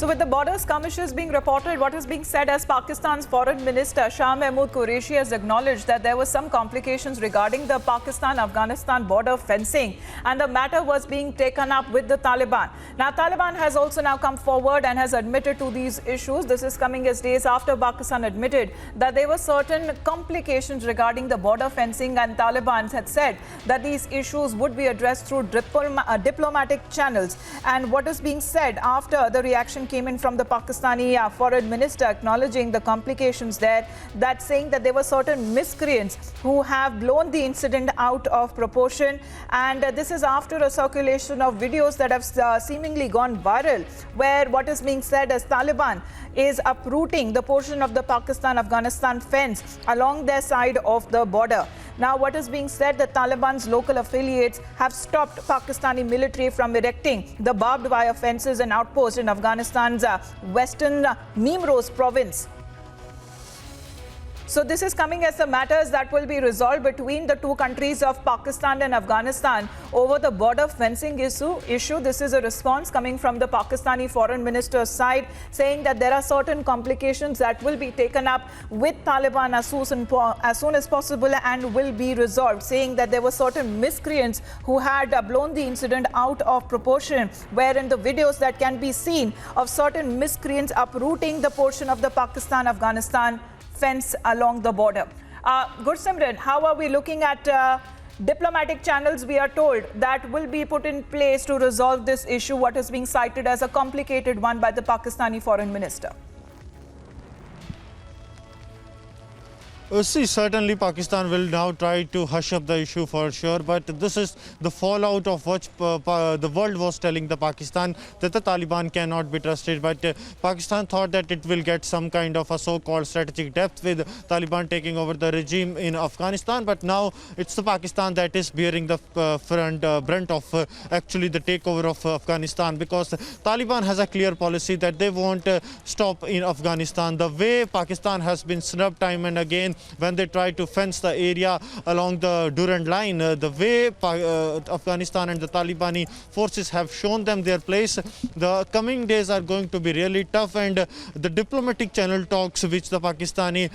So with the border skirmishes being reported, what is being said as Pakistan's Foreign Minister Shah Mahmood Qureshi has acknowledged that there were some complications regarding the Pakistan-Afghanistan border fencing and the matter was being taken up with the Taliban. Now, Taliban has also now come forward and has admitted to these issues. This is coming as days after Pakistan admitted that there were certain complications regarding the border fencing, and Taliban had said that these issues would be addressed through diplomatic channels. And what is being said after the reaction came in from the Pakistani foreign minister acknowledging the complications there, that saying that there were certain miscreants who have blown the incident out of proportion. And this is after a circulation of videos that have seemingly gone viral, where what is being said as Taliban is uprooting the portion of the Pakistan-Afghanistan fence along their side of the border. Now, what is being said that Taliban's local affiliates have stopped Pakistani military from erecting the barbed wire fences and outposts in Afghanistan's western Nimroz province. So this is coming as the matters that will be resolved between the two countries of Pakistan and Afghanistan over the border fencing issue. This is a response coming from the Pakistani foreign minister's side, saying that there are certain complications that will be taken up with Taliban as soon as possible and will be resolved, saying that there were certain miscreants who had blown the incident out of proportion, wherein the videos that can be seen of certain miscreants uprooting the portion of the Pakistan-Afghanistan fence along the border. Gursimran, how are we looking at diplomatic channels? We are told that will be put in place to resolve this issue, what is being cited as a complicated one by the Pakistani foreign minister. See, certainly Pakistan will now try to hush up the issue for sure, but this is the fallout of what the world was telling the Pakistan, that the Taliban cannot be trusted. But Pakistan thought that it will get some kind of a so-called strategic depth with Taliban taking over the regime in Afghanistan. But now it's the Pakistan that is bearing the brunt of actually the takeover of Afghanistan, because Taliban has a clear policy that they won't stop in Afghanistan. The way Pakistan has been snubbed time and again when they try to fence the area along the Durand line, the way Afghanistan and the Talibani forces have shown them their place, the coming days are going to be really tough. And the diplomatic channel talks which the Pakistani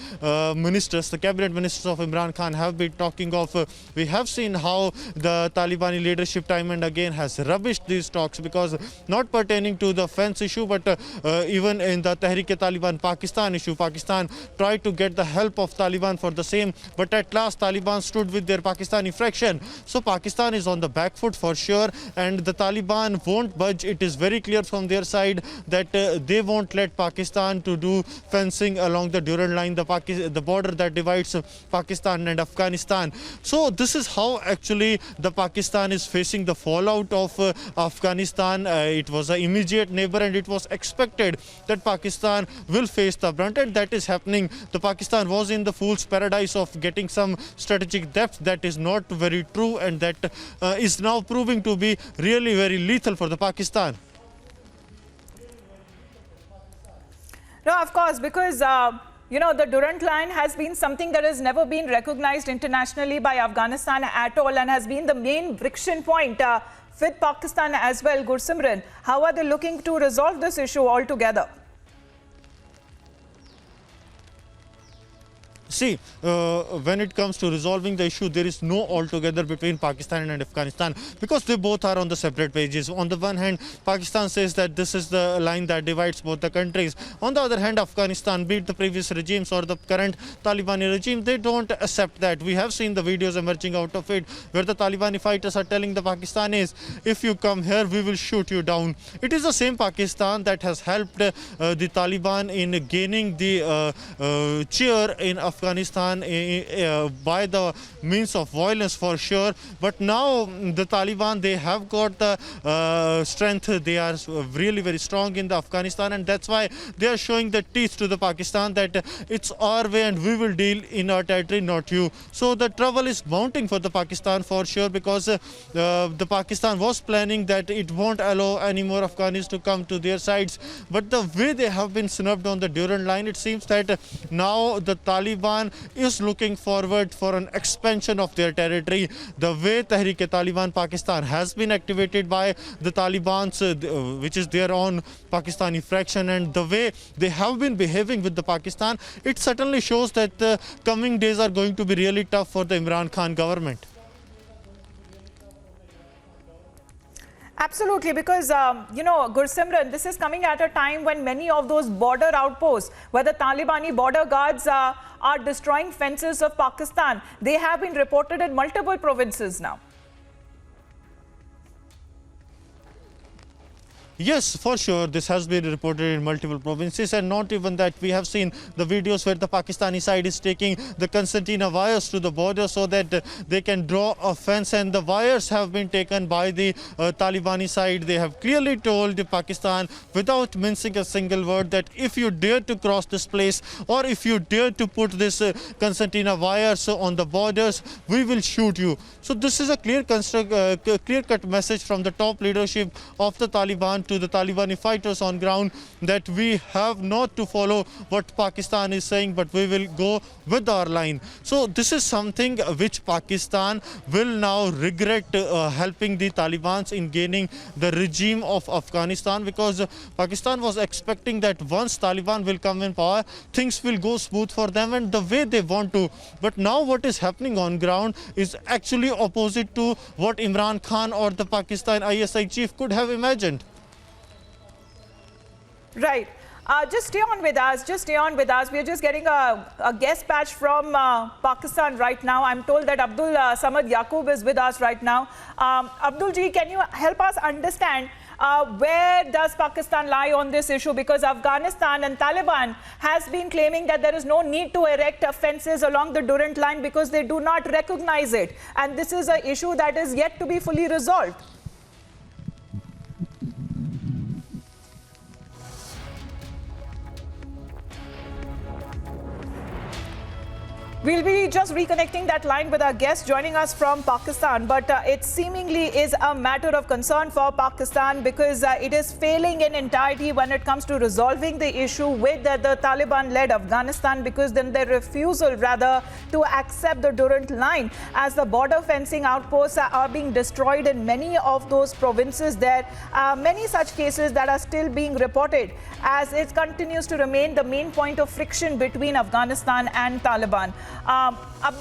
ministers, the cabinet ministers of Imran Khan have been talking of, we have seen how the Talibani leadership time and again has rubbished these talks, because not pertaining to the fence issue, but even in the Tehreek-e-Taliban Pakistan issue, Pakistan tried to get the help of Taliban for the same, but at last Taliban stood with their Pakistani fraction. So Pakistan is on the back foot for sure, and the Taliban won't budge. It is very clear from their side that they won't let Pakistan to do fencing along the Durand line, the border that divides Pakistan and Afghanistan. So this is how actually the Pakistan is facing the fallout of Afghanistan. It was an immediate neighbor, and it was expected that Pakistan will face the brunt, and that is happening. The Pakistan was in the fool's paradise of getting some strategic depth. That is not very true, and that is now proving to be really very lethal for the Pakistan. No, of course, because the Durand line has been something that has never been recognized internationally by Afghanistan at all, and has been the main friction point with Pakistan as well. Gursimran, how are they looking to resolve this issue altogether? See, when it comes to resolving the issue, there is no altogether between Pakistan and Afghanistan, because they both are on the separate pages. On the one hand, Pakistan says that this is the line that divides both the countries. On the other hand, Afghanistan, be it the previous regimes or the current Talibani regime, they don't accept that. We have seen the videos emerging out of it where the Talibani fighters are telling the Pakistanis, if you come here, we will shoot you down. It is the same Pakistan that has helped the Taliban in gaining the chair in Afghanistan by the means of violence for sure. But now the Taliban, they have got the strength. They are really very strong in the Afghanistan, and that's why they are showing the teeth to the Pakistan that it's our way and we will deal in our territory, not you. So the trouble is mounting for the Pakistan for sure, because the Pakistan was planning that it won't allow any more Afghans to come to their sides. But the way they have been snubbed on the Durand line, it seems that now the Taliban Taliban is looking forward for an expansion of their territory. The way Tehreek-e-Taliban Pakistan has been activated by the Taliban's, which is their own Pakistani fraction, and the way they have been behaving with the Pakistan, it certainly shows that the coming days are going to be really tough for the Imran Khan government. Absolutely, because, Gursimran, this is coming at a time when many of those border outposts, where the Talibani border guards are destroying fences of Pakistan, they have been reported in multiple provinces now. Yes, for sure. This has been reported in multiple provinces, and not even that. We have seen the videos where the Pakistani side is taking the concertina wires to the border so that they can draw a fence, and the wires have been taken by the Talibani side. They have clearly told Pakistan, without mincing a single word, that if you dare to cross this place, or if you dare to put this concertina wires on the borders, we will shoot you. So this is a clear-cut message from the top leadership of the Taliban to the Talibani fighters on ground, that we have not to follow what Pakistan is saying, but we will go with our line. So this is something which Pakistan will now regret helping the Taliban in gaining the regime of Afghanistan, because Pakistan was expecting that once Taliban will come in power, things will go smooth for them and the way they want to. But now what is happening on ground is actually opposite to what Imran Khan or the Pakistan ISI chief could have imagined. Right. Just stay on with us. We're just getting a guest patch from Pakistan right now. I'm told that Abdul Samad Yaqub is with us right now. Abdul ji, can you help us understand where does Pakistan lie on this issue? Because Afghanistan and Taliban has been claiming that there is no need to erect fences along the Durand line because they do not recognize it. And this is an issue that is yet to be fully resolved. We'll be just reconnecting that line with our guest joining us from Pakistan, but it seemingly is a matter of concern for Pakistan because it is failing in entirety when it comes to resolving the issue with the Taliban-led Afghanistan, because then their refusal rather to accept the Durand line as the border fencing outposts are being destroyed in many of those provinces. There are many such cases that are still being reported as it continues to remain the main point of friction between Afghanistan and Taliban.